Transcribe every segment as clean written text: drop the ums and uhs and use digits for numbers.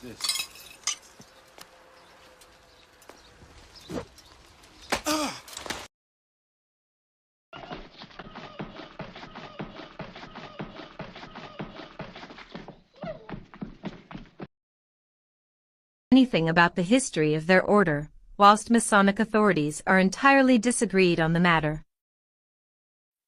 this? Anything about the history of their order, whilst Masonic authorities are entirely disagreed on the matter.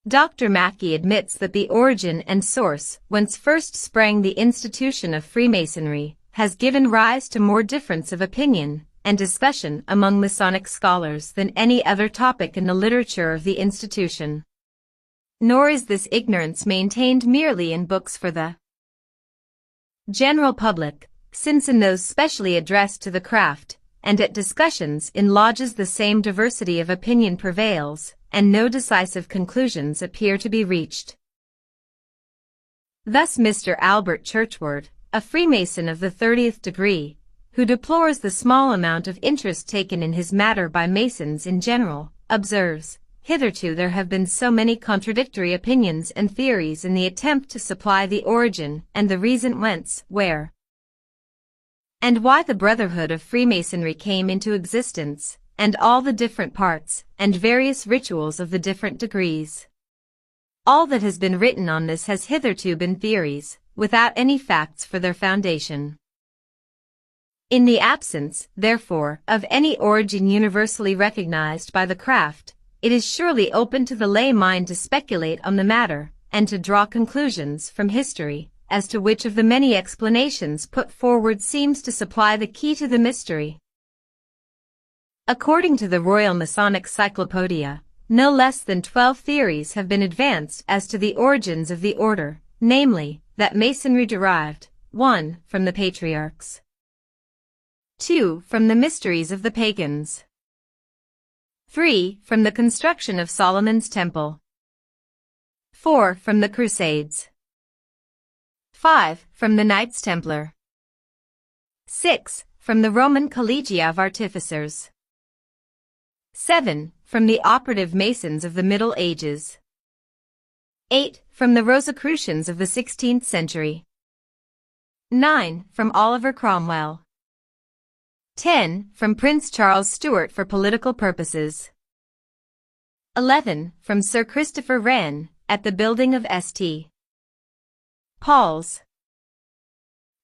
Dr. Mackey admits that the origin and source whence first sprang the institution of Freemasonry has given rise to more difference of opinion and discussion among Masonic scholars than any other topic in the literature of the institution. Nor is this ignorance maintained merely in books for the general public, since in those specially addressed to the craft, and at discussions in lodges the same diversity of opinion prevails, and no decisive conclusions appear to be reached. Thus Mr. Albert Churchward, a Freemason of the 30th degree, who deplores the small amount of interest taken in his matter by Masons in general, observes, "Hitherto there have been so many contradictory opinions and theories in the attempt to supply the origin and the reason whence, where, and why the Brotherhood of Freemasonry came into existence, and all the different parts and various rituals of the different degrees. All that has been written on this has hitherto been theories, without any facts for their foundation. In the absence, therefore, of any origin universally recognized by the craft, it is surely open to the lay mind to speculate on the matter, and to draw conclusions from history, as to which of the many explanations put forward seems to supply the key to the mystery." According to the Royal Masonic Cyclopedia, no less than 12 theories have been advanced as to the origins of the order, namely, that Masonry derived, 1. From the patriarchs, 2. From the mysteries of the pagans, 3. From the construction of Solomon's Temple, 4. From the Crusades, 5. From the Knights Templar, 6. From the Roman Collegia of Artificers, 7. From the operative Masons of the Middle Ages, 8. From the Rosicrucians of the 16th century, 9. From Oliver Cromwell, 10. From Prince Charles Stuart for political purposes, 11. From Sir Christopher Wren, at the building of St. Paul's,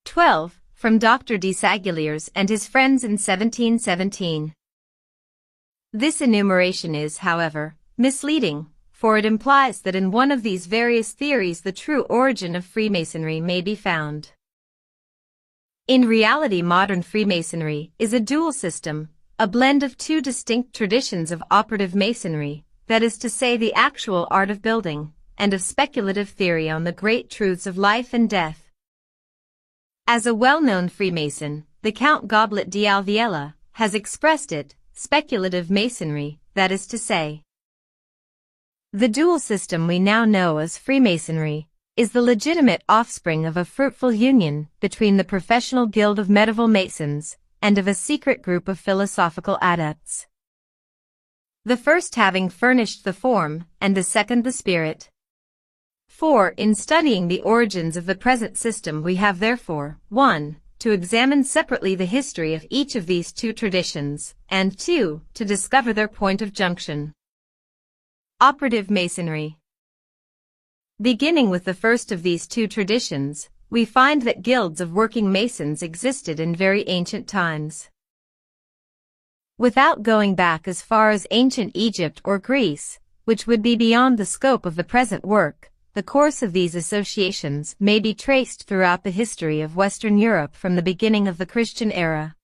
12. From Dr. de Saguliers and his friends in 1717. This enumeration is, however, misleading, for it implies that in one of these various theories the true origin of Freemasonry may be found. In reality, modern Freemasonry is a dual system, a blend of two distinct traditions of operative Masonry, that is to say the actual art of building, and of speculative theory on the great truths of life and death. As a well-known Freemason, the Count Goblet d'Alviela has expressed it, speculative Masonry, that is to say, the dual system we now know as Freemasonry, is the legitimate offspring of a fruitful union between the professional guild of medieval Masons and of a secret group of philosophical adepts. The first having furnished the form, and the second the spirit. For, in studying the origins of the present system we have therefore, 1. To examine separately the history of each of these two traditions, and 2. To discover their point of junction. Operative Masonry. Beginning with the first of these two traditions, we find that guilds of working Masons existed in very ancient times. Without going back as far as ancient Egypt or Greece, which would be beyond the scope of the present work, the course of these associations may be traced throughout the history of Western Europe from the beginning of the Christian era.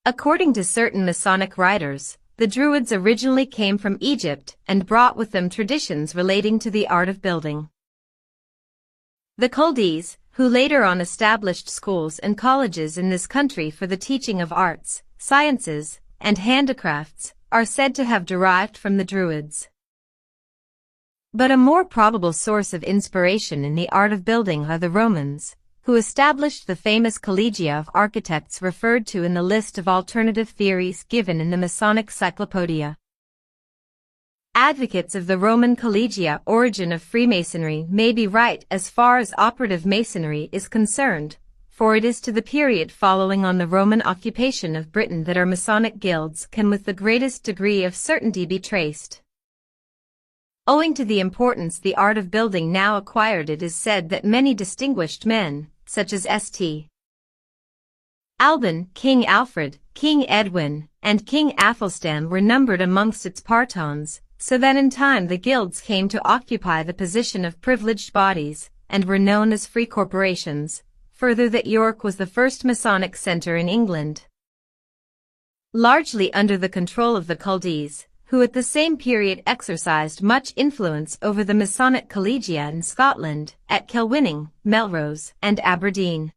According to certain Masonic writers, the Druids originally came from Egypt and brought with them traditions relating to the art of building. The Chaldees, who later on established schools and colleges in this country for the teaching of arts, sciences, and handicrafts, are said to have derived from the Druids. But a more probable source of inspiration in the art of building are the Romans, who established the famous Collegia of Architects referred to in the list of alternative theories given in the Masonic Cyclopedia. Advocates of the Roman Collegia origin of Freemasonry may be right as far as operative Masonry is concerned, for it is to the period following on the Roman occupation of Britain that our Masonic guilds can with the greatest degree of certainty be traced. Owing to the importance the art of building now acquired, it is said that many distinguished men, such as St. Alban, King Alfred, King Edwin, and King Athelstan were numbered amongst its partons, so that in time the guilds came to occupy the position of privileged bodies, and were known as free corporations. Further, that York was the first Masonic centre in England, largely under the control of the Culdees, who at the same period exercised much influence over the Masonic collegia in Scotland, at Kilwinning, Melrose, and Aberdeen.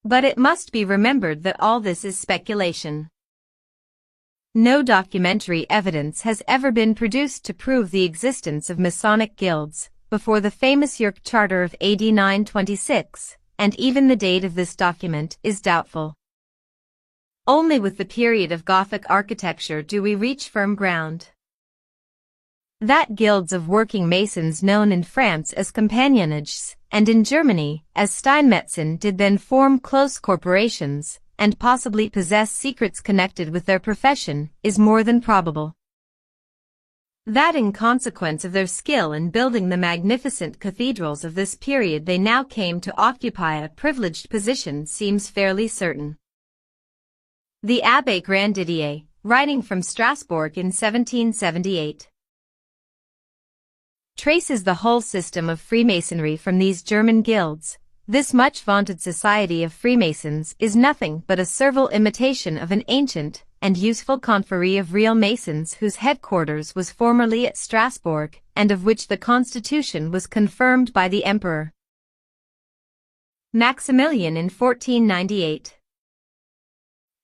But it must be remembered that all this is speculation. No documentary evidence has ever been produced to prove the existence of Masonic guilds before the famous York Charter of AD 926, and even the date of this document is doubtful. Only with the period of Gothic architecture do we reach firm ground. That guilds of working masons known in France as compagnonnages, and in Germany as Steinmetzen did then form close corporations, and possibly possess secrets connected with their profession, is more than probable. That in consequence of their skill in building the magnificent cathedrals of this period they now came to occupy a privileged position seems fairly certain. The Abbé Grandidier, writing from Strasbourg in 1778, traces the whole system of Freemasonry from these German guilds. This much vaunted society of Freemasons is nothing but a servile imitation of an ancient and useful confrérie of real Masons whose headquarters was formerly at Strasbourg, and of which the constitution was confirmed by the Emperor Maximilian in 1498.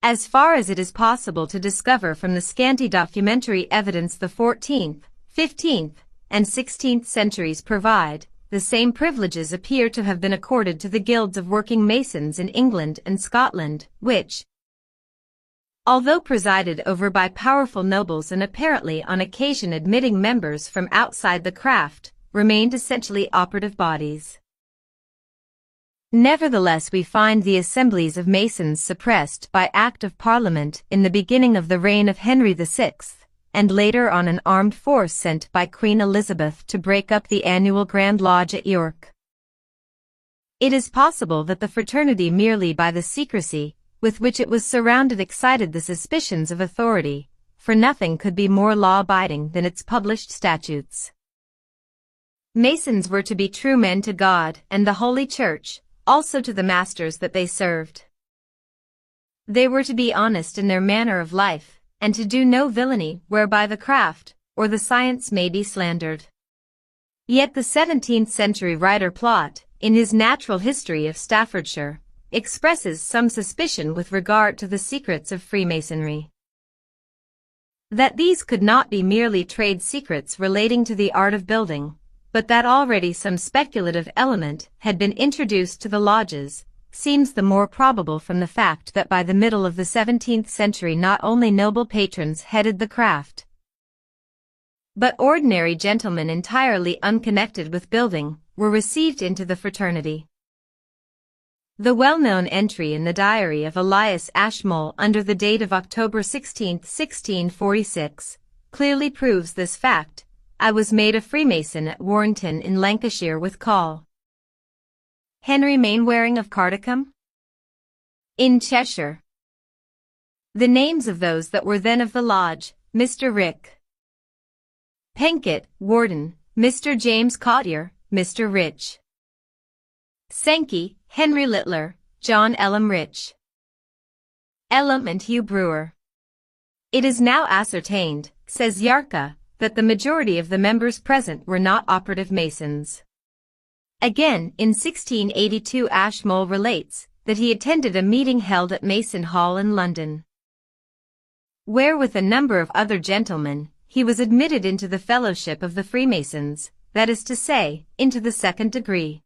As far as it is possible to discover from the scanty documentary evidence the 14th, 15th, and 16th centuries provide, the same privileges appear to have been accorded to the guilds of working masons in England and Scotland, which, although presided over by powerful nobles and apparently on occasion admitting members from outside the craft, remained essentially operative bodies. Nevertheless, we find the assemblies of masons suppressed by Act of Parliament in the beginning of the reign of Henry VI, and later on an armed force sent by Queen Elizabeth to break up the annual Grand Lodge at York. It is possible that the fraternity, merely by the secrecy with which it was surrounded, excited the suspicions of authority, for nothing could be more law-abiding than its published statutes. Masons were to be true men to God and the Holy Church, also to the masters that they served. They were to be honest in their manner of life, and to do no villainy whereby the craft or the science may be slandered. Yet the 17th century writer Plot, in his Natural History of Staffordshire, expresses some suspicion with regard to the secrets of Freemasonry. That these could not be merely trade secrets relating to the art of building, but that already some speculative element had been introduced to the lodges, seems the more probable from the fact that by the middle of the 17th century not only noble patrons headed the craft, but ordinary gentlemen entirely unconnected with building were received into the fraternity. The well-known entry in the diary of Elias Ashmole under the date of October 16, 1646, clearly proves this fact. I was made a Freemason at Warrington in Lancashire with Call Henry Mainwaring of Cardicombe in Cheshire. The names of those that were then of the lodge: Mr. Rick Penkett, Warden; Mr. James Cottier, Mr. Rich Sankey, Henry Littler, John Elam Rich Elam, and Hugh Brewer. It is now ascertained, says Yarka, that the majority of the members present were not operative Masons. Again, in 1682 Ashmole relates that he attended a meeting held at Mason Hall in London, where with a number of other gentlemen, he was admitted into the fellowship of the Freemasons, that is to say, into the second degree.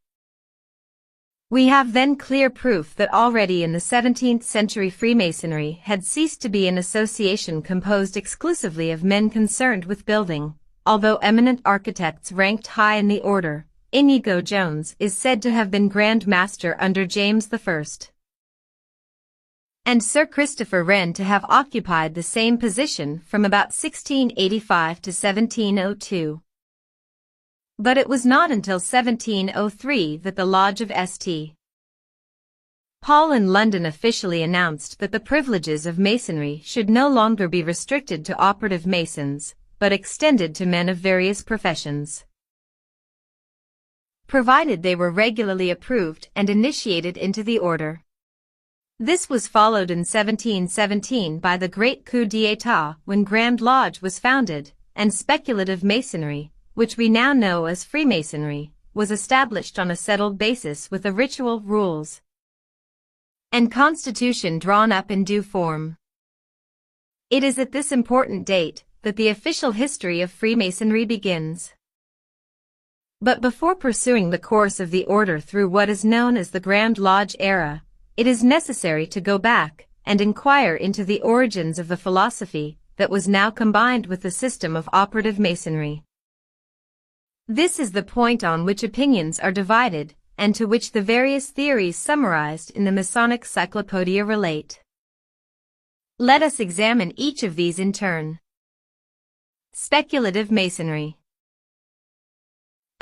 We have then clear proof that already in the 17th century Freemasonry had ceased to be an association composed exclusively of men concerned with building, although eminent architects ranked high in the order, Inigo Jones is said to have been Grand Master under James I, and Sir Christopher Wren to have occupied the same position from about 1685 to 1702. But it was not until 1703 that the Lodge of St. Paul in London officially announced that the privileges of Masonry should no longer be restricted to operative Masons, but extended to men of various professions, provided they were regularly approved and initiated into the order. This was followed in 1717 by the Great Coup d'État when Grand Lodge was founded, and speculative Masonry, which we now know as Freemasonry, was established on a settled basis with the ritual rules and constitution drawn up in due form. It is at this important date that the official history of Freemasonry begins. But before pursuing the course of the order through what is known as the Grand Lodge era, it is necessary to go back and inquire into the origins of the philosophy that was now combined with the system of operative Masonry. This is the point on which opinions are divided, and to which the various theories summarized in the Masonic Cyclopedia relate. Let us examine each of these in turn. Speculative Masonry.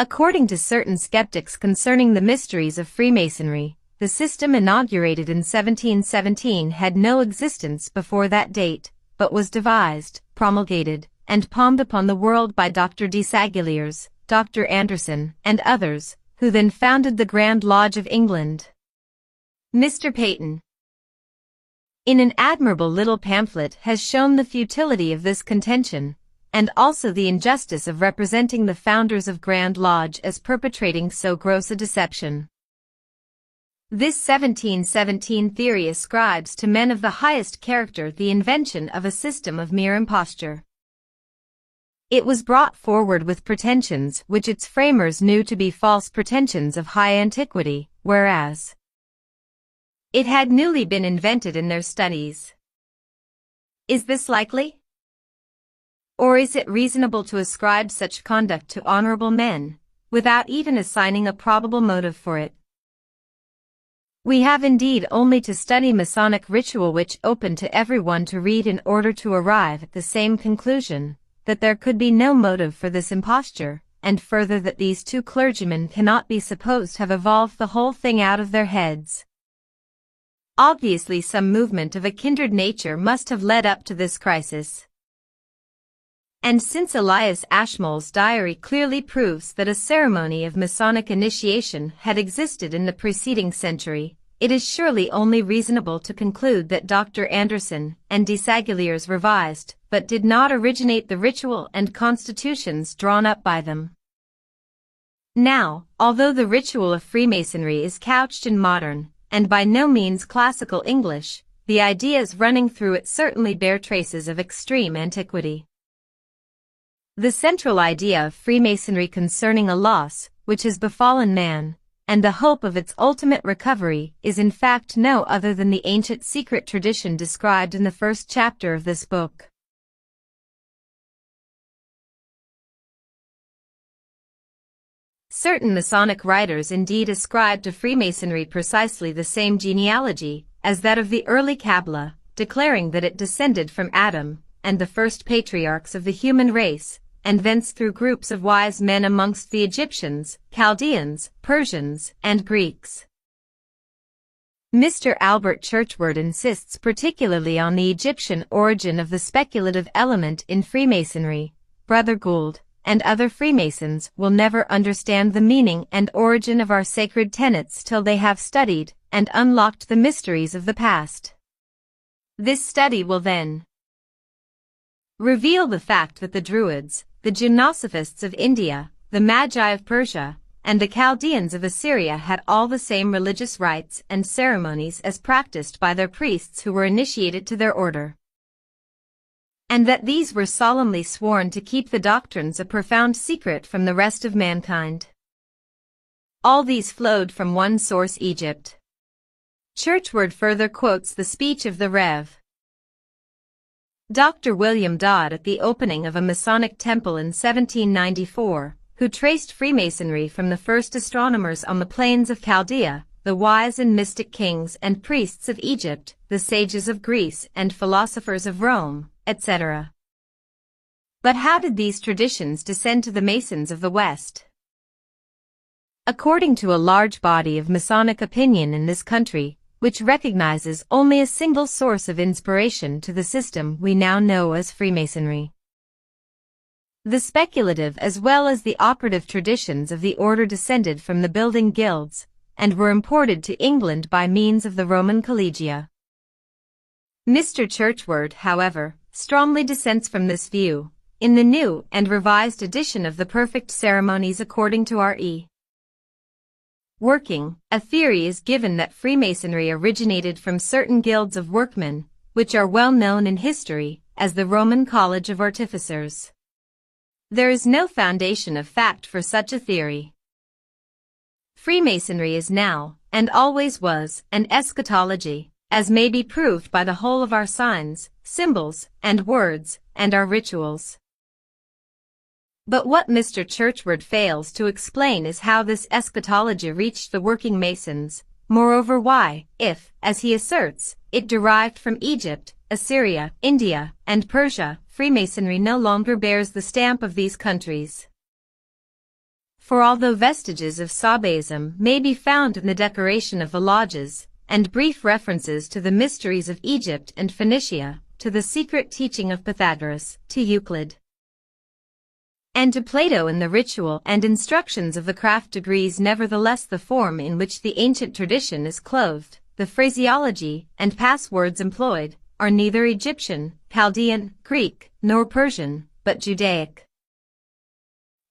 According to certain skeptics concerning the mysteries of Freemasonry, the system inaugurated in 1717 had no existence before that date, but was devised, promulgated, and palmed upon the world by Dr. Desaguliers, Dr. Anderson, and others, who then founded the Grand Lodge of England. Mr. Peyton, in an admirable little pamphlet, has shown the futility of this contention, and also the injustice of representing the founders of Grand Lodge as perpetrating so gross a deception. This 1717 theory ascribes to men of the highest character the invention of a system of mere imposture. It was brought forward with pretensions which its framers knew to be false pretensions of high antiquity, whereas it had newly been invented in their studies. Is this likely? Or is it reasonable to ascribe such conduct to honorable men, without even assigning a probable motive for it? We have indeed only to study Masonic ritual, which open to everyone to read, in order to arrive at the same conclusion, that there could be no motive for this imposture, and further that these two clergymen cannot be supposed to have evolved the whole thing out of their heads. Obviously some movement of a kindred nature must have led up to this crisis. And since Elias Ashmole's diary clearly proves that a ceremony of Masonic initiation had existed in the preceding century, it is surely only reasonable to conclude that Dr. Anderson and Desaguliers revised, but did not originate, the ritual and constitutions drawn up by them. Now, although the ritual of Freemasonry is couched in modern, and by no means classical English, the ideas running through it certainly bear traces of extreme antiquity. The central idea of Freemasonry concerning a loss which has befallen man, and the hope of its ultimate recovery, is in fact no other than the ancient secret tradition described in the first chapter of this book. Certain Masonic writers indeed ascribe to Freemasonry precisely the same genealogy as that of the early Kabbalah, declaring that it descended from Adam and the first patriarchs of the human race, and thence through groups of wise men amongst the Egyptians, Chaldeans, Persians, and Greeks. Mr. Albert Churchward insists particularly on the Egyptian origin of the speculative element in Freemasonry. Brother Gould and other Freemasons will never understand the meaning and origin of our sacred tenets till they have studied and unlocked the mysteries of the past. This study will then reveal the fact that the Druids, the Gymnosophists of India, the Magi of Persia, and the Chaldeans of Assyria had all the same religious rites and ceremonies as practiced by their priests who were initiated to their order, and that these were solemnly sworn to keep the doctrines a profound secret from the rest of mankind. All these flowed from one source, Egypt. Churchward further quotes the speech of the Rev. Dr. William Dodd at the opening of a Masonic temple in 1794, who traced Freemasonry from the first astronomers on the plains of Chaldea, the wise and mystic kings and priests of Egypt, the sages of Greece and philosophers of Rome, etc. But how did these traditions descend to the Masons of the West? According to a large body of Masonic opinion in this country, which recognizes only a single source of inspiration to the system we now know as Freemasonry. The speculative as well as the operative traditions of the order descended from the building guilds, and were imported to England by means of the Roman Collegia. Mr. Churchward, however, strongly dissents from this view, in the new and revised edition of the Perfect Ceremonies according to R.E. Working, a theory is given that Freemasonry originated from certain guilds of workmen, which are well known in history as the Roman College of Artificers. There is no foundation of fact for such a theory. Freemasonry is now, and always was, an eschatology, as may be proved by the whole of our signs, symbols, and words, and our rituals. But what Mr. Churchward fails to explain is how this eschatology reached the working Masons, moreover why, if, as he asserts, it derived from Egypt, Assyria, India, and Persia, Freemasonry no longer bears the stamp of these countries. For although vestiges of Sabaism may be found in the decoration of the lodges, and brief references to the mysteries of Egypt and Phoenicia, to the secret teaching of Pythagoras, to Euclid, and to Plato in the ritual and instructions of the craft degrees, nevertheless the form in which the ancient tradition is clothed, the phraseology and passwords employed, are neither Egyptian, Chaldean, Greek, nor Persian, but Judaic.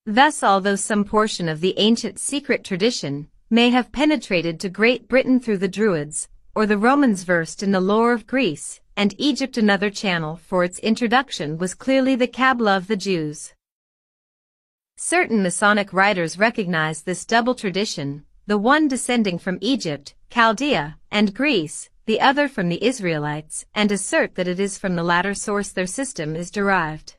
Thus, although some portion of the ancient secret tradition may have penetrated to Great Britain through the Druids, or the Romans versed in the lore of Greece and Egypt, another channel for its introduction was clearly the Kabbalah of the Jews. Certain Masonic writers recognize this double tradition, the one descending from Egypt, Chaldea, and Greece, the other from the Israelites, and assert that it is from the latter source their system is derived.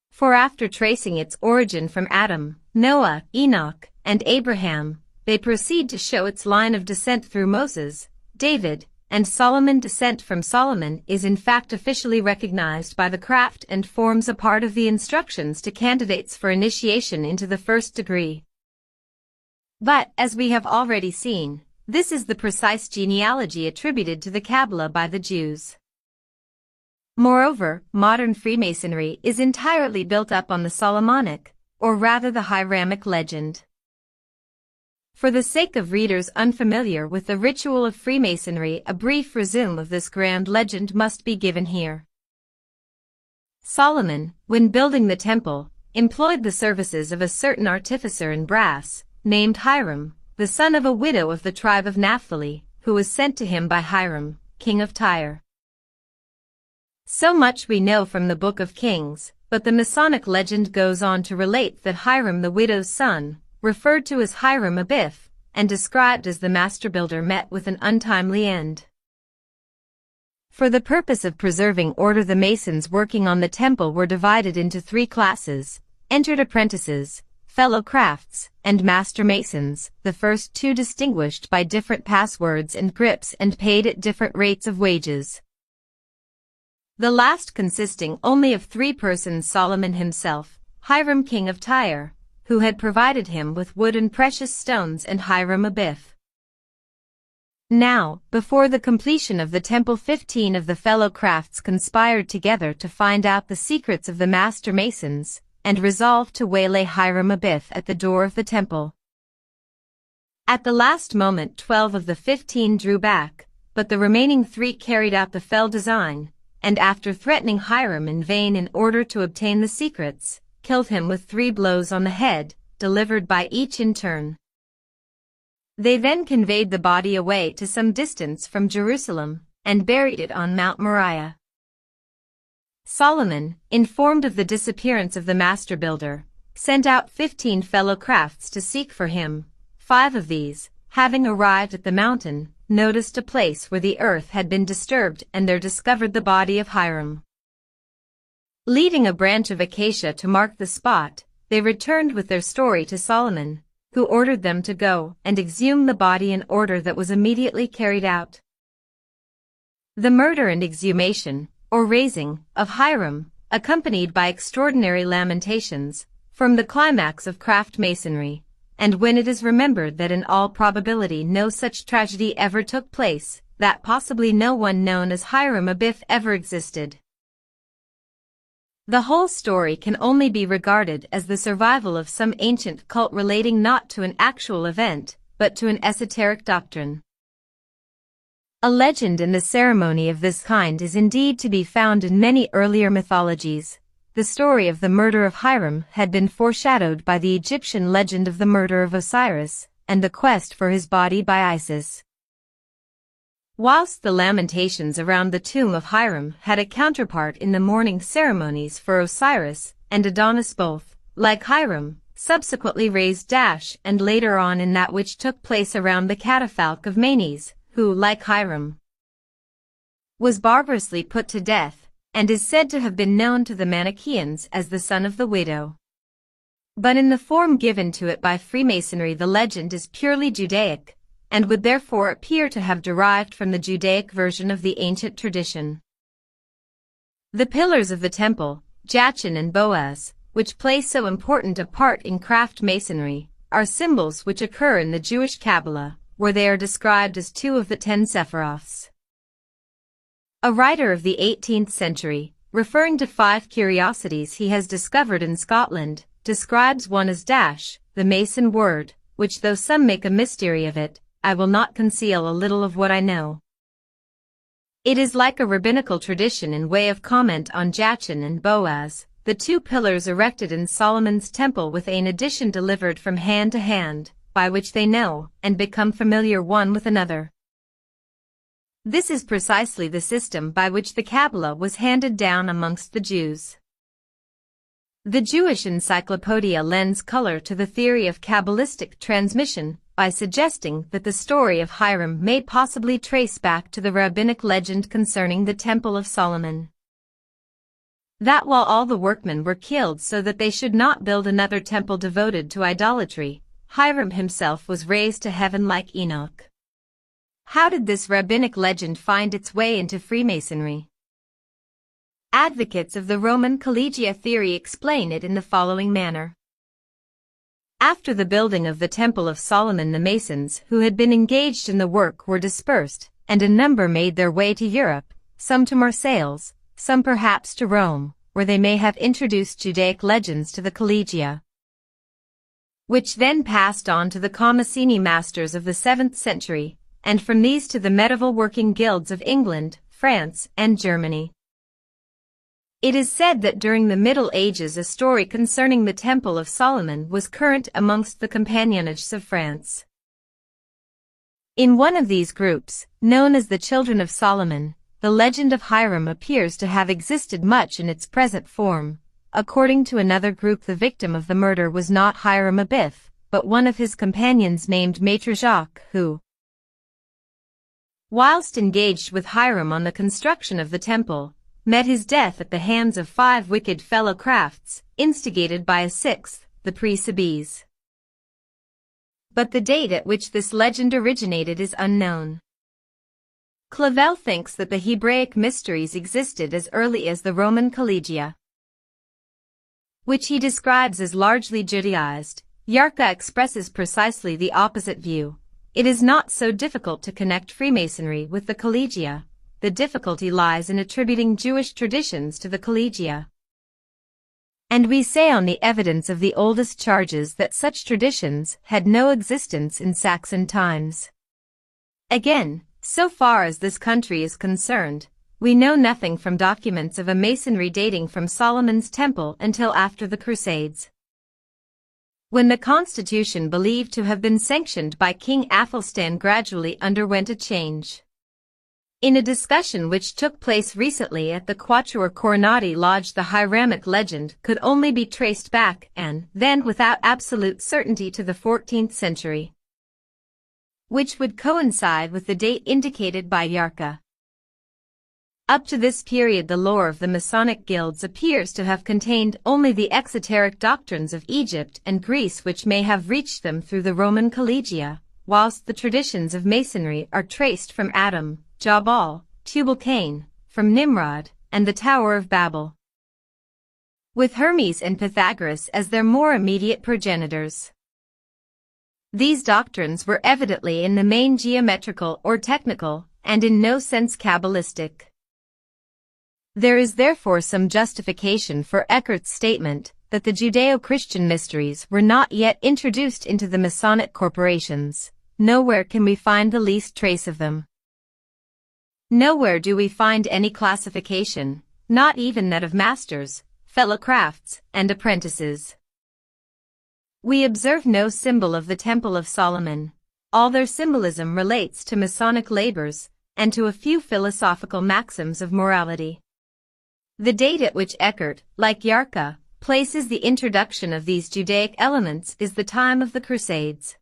For after tracing its origin from Adam, Noah, Enoch, and Abraham, they proceed to show its line of descent through Moses, David, and Solomon. Descent from Solomon is in fact officially recognized by the craft and forms a part of the instructions to candidates for initiation into the first degree. But, as we have already seen, this is the precise genealogy attributed to the Kabbalah by the Jews. Moreover, modern Freemasonry is entirely built up on the Solomonic, or rather the Hiramic legend. For the sake of readers unfamiliar with the ritual of Freemasonry, a brief resume of this grand legend must be given here. Solomon, when building the temple, employed the services of a certain artificer in brass, named Hiram, the son of a widow of the tribe of Naphtali, who was sent to him by Hiram, king of Tyre. So much we know from the Book of Kings, but the Masonic legend goes on to relate that Hiram the widow's son, referred to as Hiram Abiff, and described as the master builder, met with an untimely end. For the purpose of preserving order, the masons working on the temple were divided into three classes: entered apprentices, fellow crafts, and master masons, the first two distinguished by different passwords and grips and paid at different rates of wages. The last consisting only of three persons: Solomon himself, Hiram king of Tyre, who had provided him with wood and precious stones, and Hiram Abiff. Now, before the completion of the temple, 15 of the fellow crafts conspired together to find out the secrets of the master masons, and resolved to waylay Hiram Abiff at the door of the temple. At the last moment 12 of the 15 drew back, but the remaining 3 carried out the fell design, and after threatening Hiram in vain in order to obtain the secrets, killed him with 3 blows on the head, delivered by each in turn. They then conveyed the body away to some distance from Jerusalem, and buried it on Mount Moriah. Solomon, informed of the disappearance of the master builder, sent out 15 fellow crafts to seek for him. 5 of these, having arrived at the mountain, noticed a place where the earth had been disturbed, and there discovered the body of Hiram. Leaving a branch of acacia to mark the spot, they returned with their story to Solomon, who ordered them to go and exhume the body in order that was immediately carried out. The murder and exhumation, or raising, of Hiram, accompanied by extraordinary lamentations, form the climax of craft masonry, and when it is remembered that in all probability no such tragedy ever took place, that possibly no one known as Hiram Abiff ever existed. The whole story can only be regarded as the survival of some ancient cult relating not to an actual event, but to an esoteric doctrine. A legend in the ceremony of this kind is indeed to be found in many earlier mythologies. The story of the murder of Hiram had been foreshadowed by the Egyptian legend of the murder of Osiris, and the quest for his body by Isis. Whilst the lamentations around the tomb of Hiram had a counterpart in the mourning ceremonies for Osiris and Adonis, both, like Hiram, subsequently raised and later on in that which took place around the catafalque of Manes, who, like Hiram, was barbarously put to death, and is said to have been known to the Manichaeans as the son of the widow. But in the form given to it by Freemasonry, the legend is purely Judaic, and would therefore appear to have derived from the Judaic version of the ancient tradition. The pillars of the temple, Jachin and Boaz, which play so important a part in craft masonry, are symbols which occur in the Jewish Kabbalah, where they are described as two of the 10 Sephiroths. A writer of the 18th century, referring to 5 curiosities he has discovered in Scotland, describes one as the Mason word, which though some make a mystery of it, I will not conceal a little of what I know. It is like a rabbinical tradition in way of comment on Jachin and Boaz, the 2 pillars erected in Solomon's temple with an addition delivered from hand to hand, by which they know and become familiar one with another. This is precisely the system by which the Kabbalah was handed down amongst the Jews. The Jewish Encyclopedia lends color to the theory of Kabbalistic transmission by suggesting that the story of Hiram may possibly trace back to the rabbinic legend concerning the Temple of Solomon. That while all the workmen were killed so that they should not build another temple devoted to idolatry, Hiram himself was raised to heaven like Enoch. How did this rabbinic legend find its way into Freemasonry? Advocates of the Roman Collegia theory explain it in the following manner. After the building of the Temple of Solomon, the Masons who had been engaged in the work were dispersed, and a number made their way to Europe, some to Marseilles, some perhaps to Rome, where they may have introduced Judaic legends to the Collegia, which then passed on to the Comacini masters of the 7th century, and from these to the medieval working guilds of England, France, and Germany. It is said that during the Middle Ages a story concerning the Temple of Solomon was current amongst the compagnonage of France. In one of these groups, known as the Children of Solomon, the legend of Hiram appears to have existed much in its present form. According to another group, the victim of the murder was not Hiram Abiff, but one of his companions named Maître Jacques, who, whilst engaged with Hiram on the construction of the temple, met his death at the hands of 5 wicked fellow crafts, instigated by a 6th, the Pre-Sabes. But the date at which this legend originated is unknown. Clavel thinks that the Hebraic mysteries existed as early as the Roman Collegia, which he describes as largely Judaized. Yarka expresses precisely the opposite view. It is not so difficult to connect Freemasonry with the Collegia. The difficulty lies in attributing Jewish traditions to the Collegia. And we say on the evidence of the oldest charges that such traditions had no existence in Saxon times. Again, so far as this country is concerned, we know nothing from documents of a masonry dating from Solomon's temple until after the Crusades, when the constitution believed to have been sanctioned by King Athelstan gradually underwent a change. In a discussion which took place recently at the Quatuor Coronati Lodge, the Hiramic legend could only be traced back and then without absolute certainty to the 14th century, which would coincide with the date indicated by Yarka. Up to this period the lore of the Masonic guilds appears to have contained only the exoteric doctrines of Egypt and Greece which may have reached them through the Roman collegia, whilst the traditions of Masonry are traced from Adam, Jabal, Tubal-Cain, from Nimrod, and the Tower of Babel, with Hermes and Pythagoras as their more immediate progenitors. These doctrines were evidently in the main geometrical or technical, and in no sense Kabbalistic. There is therefore some justification for Eckart's statement that the Judeo-Christian mysteries were not yet introduced into the Masonic corporations. Nowhere can we find the least trace of them. Nowhere do we find any classification, not even that of masters, fellow crafts, and apprentices. We observe no symbol of the Temple of Solomon. All their symbolism relates to Masonic labors, and to a few philosophical maxims of morality. The date at which Eckart, like Yarka, places the introduction of these Judaic elements is the time of the Crusades.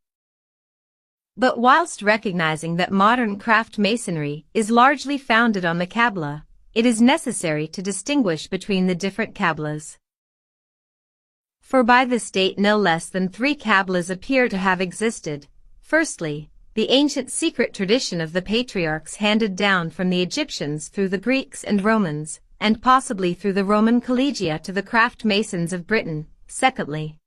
But whilst recognizing that modern craft masonry is largely founded on the Kabbalah, it is necessary to distinguish between the different Kabbalias. For by this date no less than 3 Kabbalias appear to have existed. Firstly, the ancient secret tradition of the patriarchs handed down from the Egyptians through the Greeks and Romans, and possibly through the Roman collegia to the craft masons of Britain. Secondly,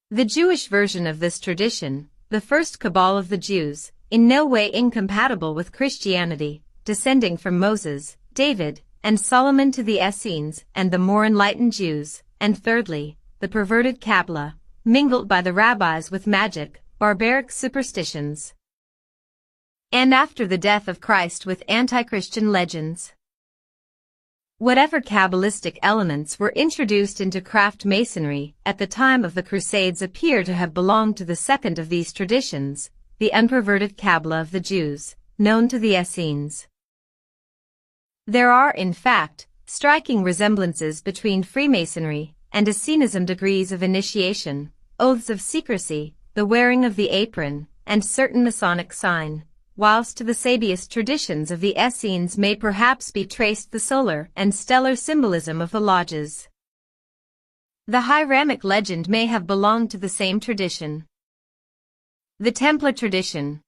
the Jewish version of this tradition, the first Cabal of the Jews, in no way incompatible with Christianity, descending from Moses, David, and Solomon to the Essenes and the more enlightened Jews. And thirdly, the perverted Kabbalah, mingled by the rabbis with magic, barbaric superstitions, and after the death of Christ with anti-Christian legends. Whatever Kabbalistic elements were introduced into craft masonry at the time of the Crusades appear to have belonged to the second of these traditions, the unperverted Kabbalah of the Jews, known to the Essenes. There are, in fact, striking resemblances between Freemasonry and Essenism: degrees of initiation, oaths of secrecy, the wearing of the apron, and certain Masonic sign, whilst to the Sabiist traditions of the Essenes may perhaps be traced the solar and stellar symbolism of the lodges. The Hiramic legend may have belonged to the same tradition. The Templar tradition.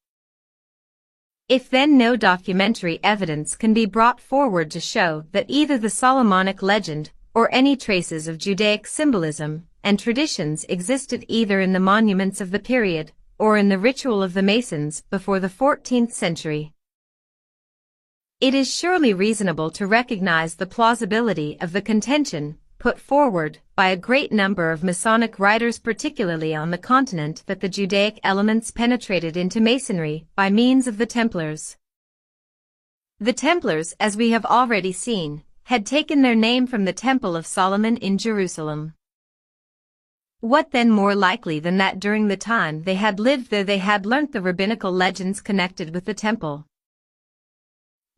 If then no documentary evidence can be brought forward to show that either the Solomonic legend or any traces of Judaic symbolism and traditions existed either in the monuments of the period or in the ritual of the Masons before the 14th century, it is surely reasonable to recognize the plausibility of the contention put forward by a great number of Masonic writers, particularly on the continent, that the Judaic elements penetrated into Masonry by means of the Templars. The Templars, as we have already seen, had taken their name from the Temple of Solomon in Jerusalem. What then more likely than that during the time they had lived there they had learnt the rabbinical legends connected with the temple?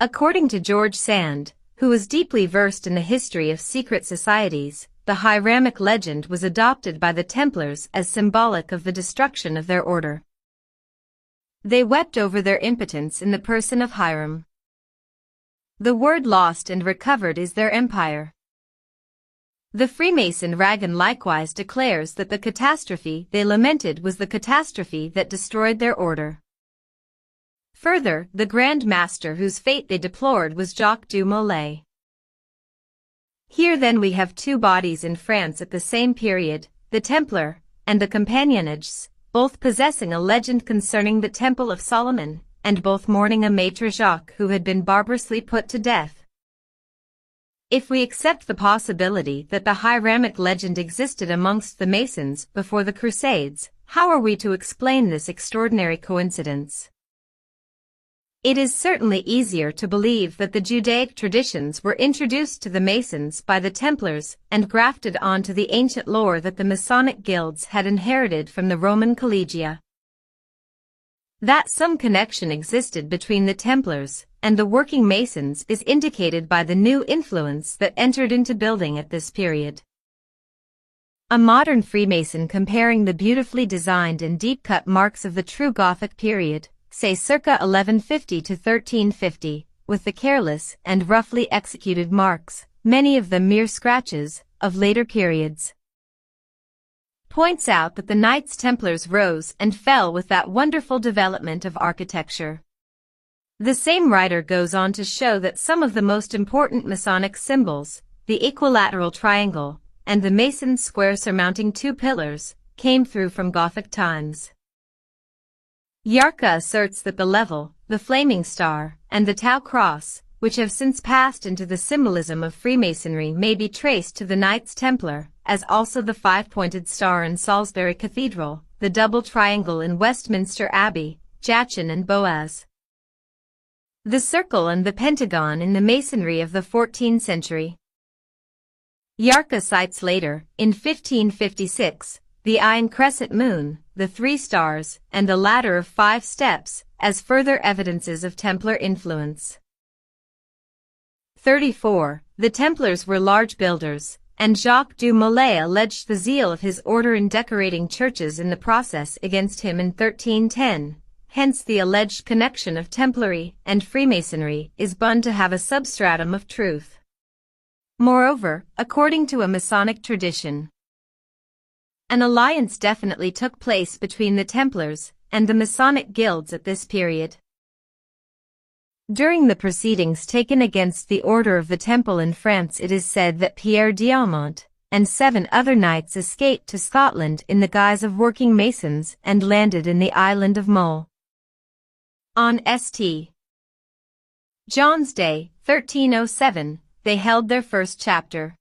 According to George Sand, who was deeply versed in the history of secret societies, the Hiramic legend was adopted by the Templars as symbolic of the destruction of their order. They wept over their impotence in the person of Hiram. The word lost and recovered is their empire. The Freemason Ragan likewise declares that the catastrophe they lamented was the catastrophe that destroyed their order. Further, the Grand Master whose fate they deplored was Jacques du Molay. Here then we have 2 bodies in France at the same period, the Templar and the Compagnonnages, both possessing a legend concerning the Temple of Solomon, and both mourning a Maître Jacques who had been barbarously put to death. If we accept the possibility that the Hiramic legend existed amongst the Masons before the Crusades, how are we to explain this extraordinary coincidence? It is certainly easier to believe that the Judaic traditions were introduced to the Masons by the Templars and grafted onto the ancient lore that the Masonic guilds had inherited from the Roman collegia. That some connection existed between the Templars and the working Masons is indicated by the new influence that entered into building at this period. A modern Freemason comparing the beautifully designed and deep-cut marks of the true Gothic period, say circa 1150 to 1350, with the careless and roughly executed marks, many of them mere scratches, of later periods. Points out that the Knights Templars rose and fell with that wonderful development of architecture. The same writer goes on to show that some of the most important Masonic symbols, the equilateral triangle, and the Mason's square surmounting two pillars, came through from Gothic times. Yarka asserts that the level, the flaming star, and the Tau cross, which have since passed into the symbolism of Freemasonry, may be traced to the Knights Templar, as also the five-pointed star in Salisbury Cathedral, the double triangle in Westminster Abbey, Jachin and Boaz, the circle and the pentagon in the masonry of the 14th century. Yarka cites later, in 1556, the eye and crescent moon, the three stars, and the ladder of 5 steps, as further evidences of Templar influence. 34. The Templars were large builders, and Jacques du Molay alleged the zeal of his order in decorating churches in the process against him in 1310. Hence the alleged connection of Templary and Freemasonry is bound to have a substratum of truth. Moreover, according to a Masonic tradition, an alliance definitely took place between the Templars and the Masonic guilds at this period. During the proceedings taken against the Order of the Temple in France, it is said that Pierre d'Aumont and 7 other knights escaped to Scotland in the guise of working masons and landed in the island of Mull. On St. John's Day, 1307, they held their first chapter.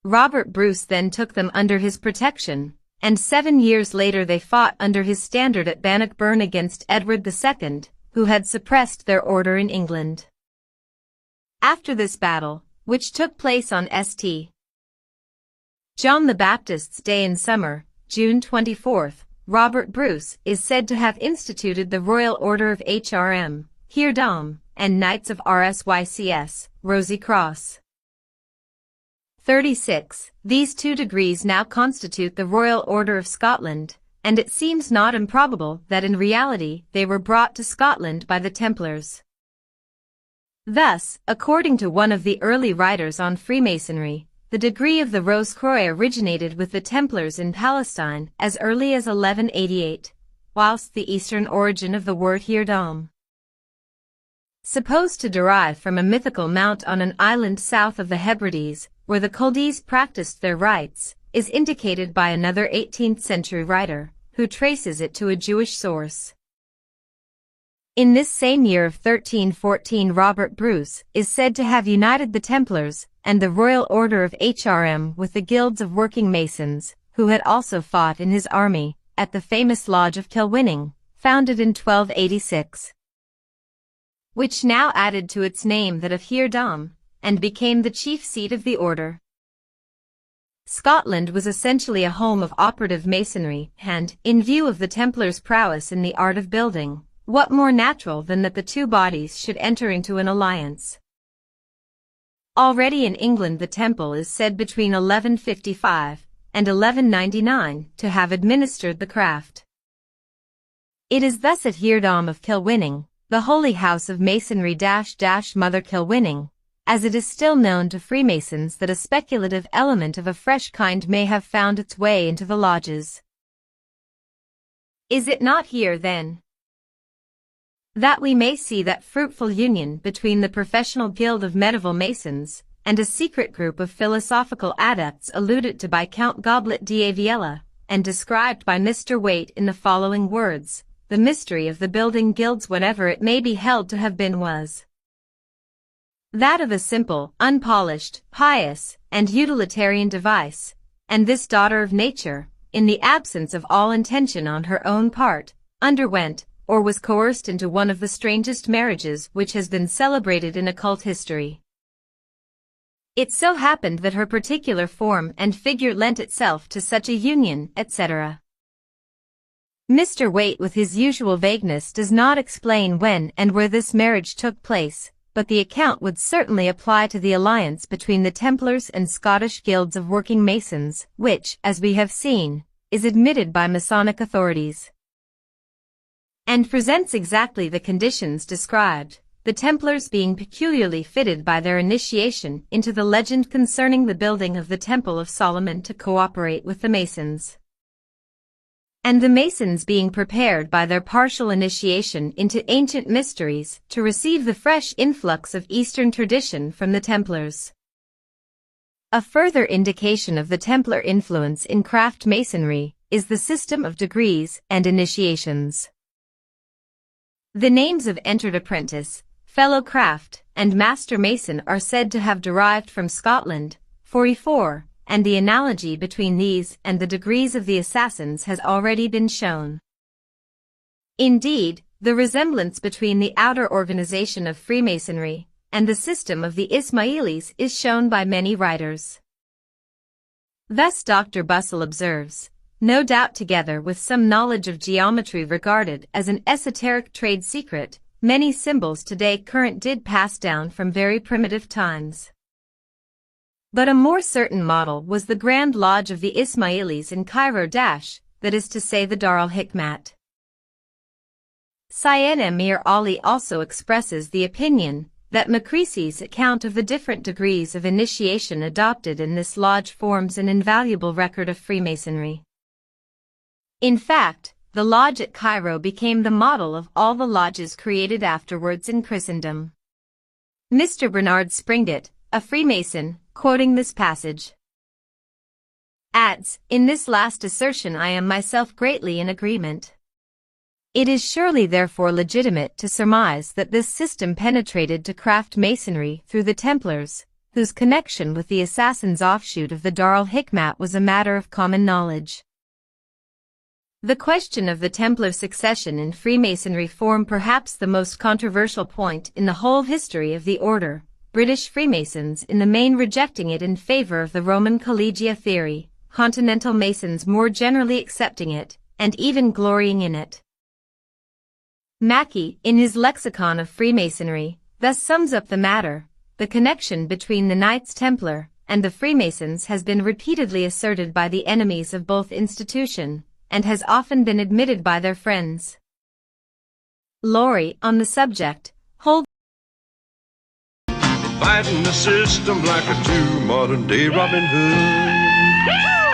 Robert Bruce then took them under his protection, and 7 years later they fought under his standard at Bannockburn against Edward II, who had suppressed their order in England. After this battle, which took place on St. John the Baptist's Day in summer, June 24th, Robert Bruce is said to have instituted the Royal Order of HRM, Heer Dam, and Knights of RSYCS, Rosy Cross. 36. These 2 degrees now constitute the Royal Order of Scotland, and it seems not improbable that in reality they were brought to Scotland by the Templars. Thus, according to one of the early writers on Freemasonry, the degree of the Rose Croix originated with the Templars in Palestine as early as 1188, whilst the eastern origin of the word Heer Dam, supposed to derive from a mythical mount on an island south of the Hebrides, where the Chaldees practiced their rites, is indicated by another 18th century writer, who traces it to a Jewish source. In this same year of 1314, Robert Bruce is said to have united the Templars and the Royal Order of HRM with the guilds of working masons, who had also fought in his army, at the famous Lodge of Kilwinning, founded in 1286, which now added to its name that of Heer Dam, and became the chief seat of the order. Scotland was essentially a home of operative masonry, and, in view of the Templars' prowess in the art of building, what more natural than that the 2 bodies should enter into an alliance? Already in England the Temple is said between 1155 and 1199 to have administered the craft. It is thus at Heer Dam of Kilwinning, the holy house of masonry Mother Kilwinning, as it is still known to Freemasons, that a speculative element of a fresh kind may have found its way into the lodges. Is it not here, then, that we may see that fruitful union between the professional guild of medieval masons and a secret group of philosophical adepts alluded to by Count Goblet d'Aviella, and described by Mr. Waite in the following words: "The mystery of the building guilds, whatever it may be held to have been, was that of a simple, unpolished, pious, and utilitarian device, and this daughter of nature, in the absence of all intention on her own part, underwent, or was coerced into one of the strangest marriages which has been celebrated in occult history. It so happened that her particular form and figure lent itself to such a union, etc." Mr. Waite, with his usual vagueness, does not explain when and where this marriage took place, but the account would certainly apply to the alliance between the Templars and Scottish guilds of working masons, which, as we have seen, is admitted by Masonic authorities, and presents exactly the conditions described, the Templars being peculiarly fitted by their initiation into the legend concerning the building of the Temple of Solomon to cooperate with the Masons, and the Masons being prepared by their partial initiation into ancient mysteries to receive the fresh influx of Eastern tradition from the Templars. A further indication of the Templar influence in craft masonry is the system of degrees and initiations. The names of entered apprentice, fellow craft, and master mason are said to have derived from Scotland, 44, and the analogy between these and the degrees of the assassins has already been shown. Indeed, the resemblance between the outer organization of Freemasonry and the system of the Ismailis is shown by many writers. Thus Dr. Bussell observes, no doubt together with some knowledge of geometry regarded as an esoteric trade secret, many symbols today current did pass down from very primitive times. But a more certain model was the Grand Lodge of the Ismailis in Cairo that is to say the Dar al-Hikmat. Syed Emir Ali also expresses the opinion that Makrisi's account of the different degrees of initiation adopted in this lodge forms an invaluable record of Freemasonry. In fact, the lodge at Cairo became the model of all the lodges created afterwards in Christendom. Mr. Bernard Springett, a Freemason, quoting this passage, adds, "In this last assertion I am myself greatly in agreement. It is surely therefore legitimate to surmise that this system penetrated to craft masonry through the Templars, whose connection with the assassins' offshoot of the Dar al-Hikmat was a matter of common knowledge." The question of the Templar succession in Freemasonry formed perhaps the most controversial point in the whole history of the order, British Freemasons in the main rejecting it in favor of the Roman Collegia theory, Continental Masons more generally accepting it, and even glorying in it. Mackey, in his Lexicon of Freemasonry, thus sums up the matter: the connection between the Knights Templar and the Freemasons has been repeatedly asserted by the enemies of both institution, and has often been admitted by their friends. Laurie, on the subject, holds fighting the system like a true modern-day Robin Hood.